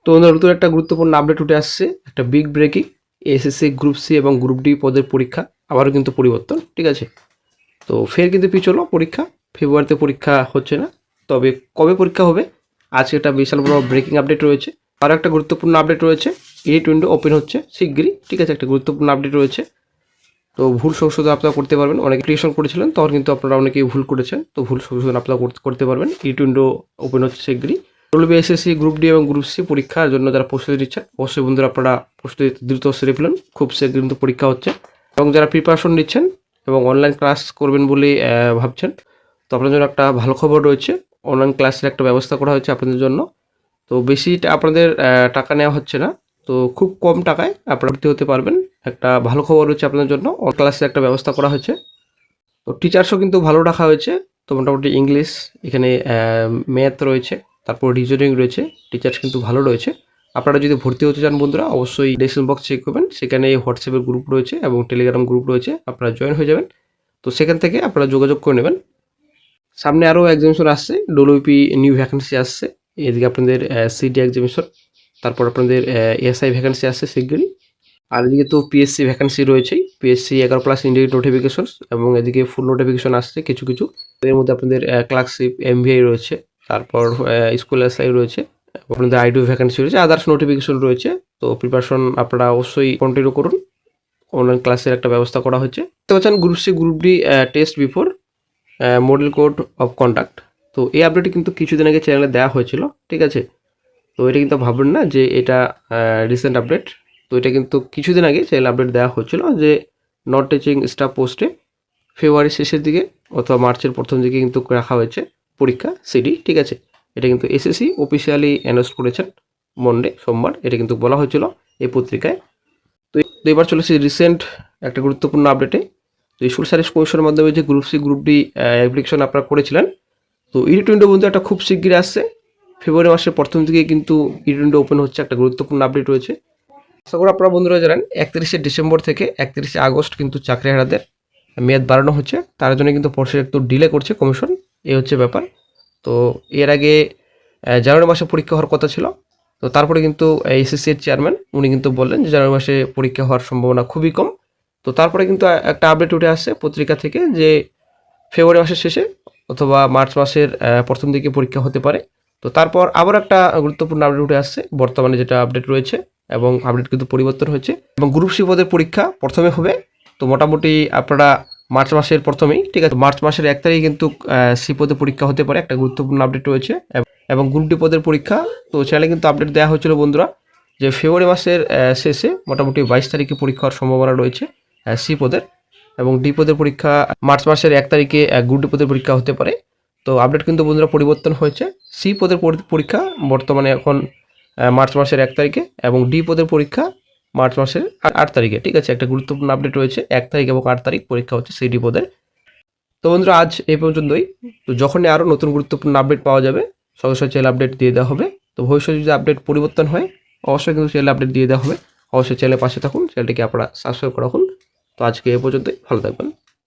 তো বন্ধুরা নতুন একটা গুরুত্বপূর্ণ আপডেট উঠে আসছে, একটা big breaking. SSC group C এবং গ্রুপ ডি পদের পরীক্ষা আবারও কিন্তু পরিবর্তন, ঠিক আছে। তো ফের কিন্তু পিছলো পরীক্ষা, ফেব্রুয়ারিতে পরীক্ষা হচ্ছে না, তবে কবে পরীক্ষা হবে আজকে একটা বিশাল বড় ব্রেকিং আপডেট রয়েছে। আরও একটা গুরুত্বপূর্ণ আপডেট রয়েছে, এডিট উইন্ডো ওপেন হচ্ছে শিগগিরই, ঠিক আছে। একটা গুরুত্বপূর্ণ আপডেট রয়েছে, তো ভুল সংশোধন আপনারা করতে পারবেন। অনেকে ক্রিয়েশন করেছিলেন তখন কিন্তু আপনারা অনেকেই ভুল করেছেন, তো ভুল সংশোধন আপনারা করতে পারবেন। এডিট উইন্ডো ওপেন হচ্ছে শিগগিরই। এসএসসি গ্রুপ ডি এবং গ্রুপ সি পরীক্ষার জন্য যারা প্রস্তুতি নিচ্ছেন অবশ্যই বন্ধুরা আপনারা প্রস্তুতি দ্রুত সেরে ফেলুন, খুব শীঘ্রই কিন্তু পরীক্ষা হচ্ছে। এবং যারা প্রিপারেশন নিচ্ছেন এবং অনলাইন ক্লাস করবেন বলে ভাবছেন, তো আপনাদের জন্য একটা ভালো খবর রয়েছে। অনলাইন ক্লাসের একটা ব্যবস্থা করা হয়েছে আপনাদের জন্য। তো বেশি আপনাদের টাকা নেওয়া হচ্ছে না, তো খুব কম টাকায় আপনারা ভর্তি হতে পারবেন। একটা ভালো খবর রয়েছে আপনাদের জন্য, ক্লাসের একটা ব্যবস্থা করা হয়েছে। তো টিচার্সও কিন্তু ভালো রাখা হয়েছে। তো মোটামুটি ইংলিশ, এখানে ম্যাথ রয়েছে, তারপর রিজনিং রয়েছে, টিচার্স কিন্তু ভালো রয়েছে। আপনারা যদি ভর্তি হতে চান বন্ধুরা অবশ্যই ডেসক্রিপশন বক্স চেক করবেন, সেখানে হোয়াটসঅ্যাপের গ্রুপ রয়েছে এবং টেলিগ্রাম গ্রুপ রয়েছে, আপনারা জয়েন হয়ে যাবেন। তো সেখান থেকে আপনারা যোগাযোগ করে নেবেন। সামনে আরও এক্সামিনেশন আসছে, ডব্লিউপি নিউ ভ্যাকেন্সি আসছে, এদিকে আপনাদের সিডি এক্সামিনেশন, তারপর আপনাদের এসআই ভ্যাকেন্সি আসছে শিগগিরই। আর এদিকে তো পিএসসি ভ্যাকেন্সি রয়েছেই, পিএসসি 11+ ইন্ডিভিজুয়াল নোটিফিকেশন, এবং এদিকে ফুল নোটিফিকেশন আসছে কিছু কিছু। এর মধ্যে আপনাদের ক্লার্কশিপ, এমভিআই রয়েছে, তারপর স্কুল এসআই রয়েছে, আপনাদের আইডিও ভ্যাকেন্সি রয়েছে, আদার্স নোটিফিকেশন রয়েছে। তো প্রিপারেশন আপনারা অবশ্যই কন্টিনিউ করুন, অনলাইন ক্লাসের একটা ব্যবস্থা করা হয়েছে। তো বলছেন group C group D test before model code of conduct. তো এই আপডেটটি কিন্তু কিছুদিন আগে চ্যানেলে দেওয়া হয়েছিল, ঠিক আছে। তো এটা কিন্তু ভাববেন না যে এটা রিসেন্ট আপডেট। তো এটা কিন্তু কিছুদিন আগে চ্যানেল আপডেট দেওয়া হচ্ছিল যে নট টিচিং স্টাফ পোস্টে ফেব্রুয়ারির শেষের দিকে অথবা মার্চের প্রথম দিকে কিন্তু রাখা হয়েছে পরীক্ষা সিডি, ঠিক আছে। এটা কিন্তু এসএসসি অফিসিয়ালি অ্যানাউন্স করেছেন মন্ডে, সোমবার, এটা কিন্তু বলা হয়েছিল এই পত্রিকায়। তো এবার চলেছে রিসেন্ট একটা গুরুত্বপূর্ণ আপডেটে। তো স্কুল সার্ভিস কমিশনের মাধ্যমে যে group C group D application আপনারা করেছিলেন, তো এডিট উইন্ডো বন্ধু একটা খুব শিগগিরই আসছে। ফেব্রুয়ারি মাসের প্রথম দিকে কিন্তু এডিট উইন্ডো ওপেন হচ্ছে, একটা গুরুত্বপূর্ণ আপডেট রয়েছে। আশা করি আপনারা বন্ধুরা জানেন 31শে ডিসেম্বর থেকে 31শে আগস্ট কিন্তু চাকরিহারাদের মেয়াদ বাড়ানো হচ্ছে, তার জন্য কিন্তু প্রসেস একটু ডিলে করছে কমিশন, এই হচ্ছে ব্যাপার। তো এর আগে জানুয়ারি মাসে পরীক্ষা হওয়ার কথা ছিল, তো তারপরে কিন্তু এসএসসি এর চেয়ারম্যান উনি কিন্তু বললেন যে জানুয়ারি মাসে পরীক্ষা হওয়ার সম্ভাবনা খুবই কম। তো তারপরে কিন্তু একটা আপডেট উঠে আসছে পত্রিকা থেকে যে ফেব্রুয়ারি মাসের শেষে অথবা মার্চ মাসের প্রথম দিকে পরীক্ষা হতে পারে। তো তারপর আবার একটা গুরুত্বপূর্ণ আপডেট উঠে আসছে বর্তমানে যেটা আপডেট রয়েছে, এবং আপডেট কিন্তু পরিবর্তন হয়েছে, এবং গ্রুপ সি পদের পরীক্ষা প্রথমে হবে। তো মোটামুটি আপনারা মার্চ মাসের প্রথমেই, ঠিক আছে, মার্চ মাসের 1 তারিখে কিন্তু সি পদে পরীক্ষা হতে পারে, একটা গুরুত্বপূর্ণ আপডেট রয়েছে। এবং গ্রুপ ডি পদের পরীক্ষা, তো চ্যানেলে কিন্তু আপডেট দেওয়া হয়েছিল বন্ধুরা যে ফেব্রুয়ারি মাসের শেষে মোটামুটি 22 তারিখে পরীক্ষা হওয়ার সম্ভাবনা রয়েছে সি পদের, এবং ডি পদের পরীক্ষা মার্চ মাসের 1 তারিখে গ্রুপ ডি পদের পরীক্ষা হতে পারে। তো আপডেট কিন্তু বন্ধুরা পরিবর্তন হয়েছে, সি পদের পরীক্ষা বর্তমানে এখন মার্চ মাসের 1 তারিখে, এবং ডি পদের পরীক্ষা মার্চ মাসের 8 তারিখে, ঠিক আছে। একটা গুরুত্বপূর্ণ আপডেট রয়েছে, 1 তারিখ এবং 8 তারিখ পরীক্ষা হচ্ছে সি ডি পদের। তো বন্ধুরা আজ এই পর্যন্তই। তো যখনই আরও নতুন গুরুত্বপূর্ণ আপডেট পাওয়া যাবে সঙ্গে সঙ্গে চ্যানেল আপডেট দিয়ে দেওয়া হবে। তো ভবিষ্যতে যদি আপডেট পরিবর্তন হয় অবশ্যই কিন্তু চ্যানেল আপডেট দিয়ে দেওয়া হবে। অবশ্যই চ্যানেলের পাশে থাকুন, চ্যানেলটিকে আপনারা সাবস্ক্রাইব করে রাখুন। তো আজকে এই পর্যন্তই, ভালো থাকবেন।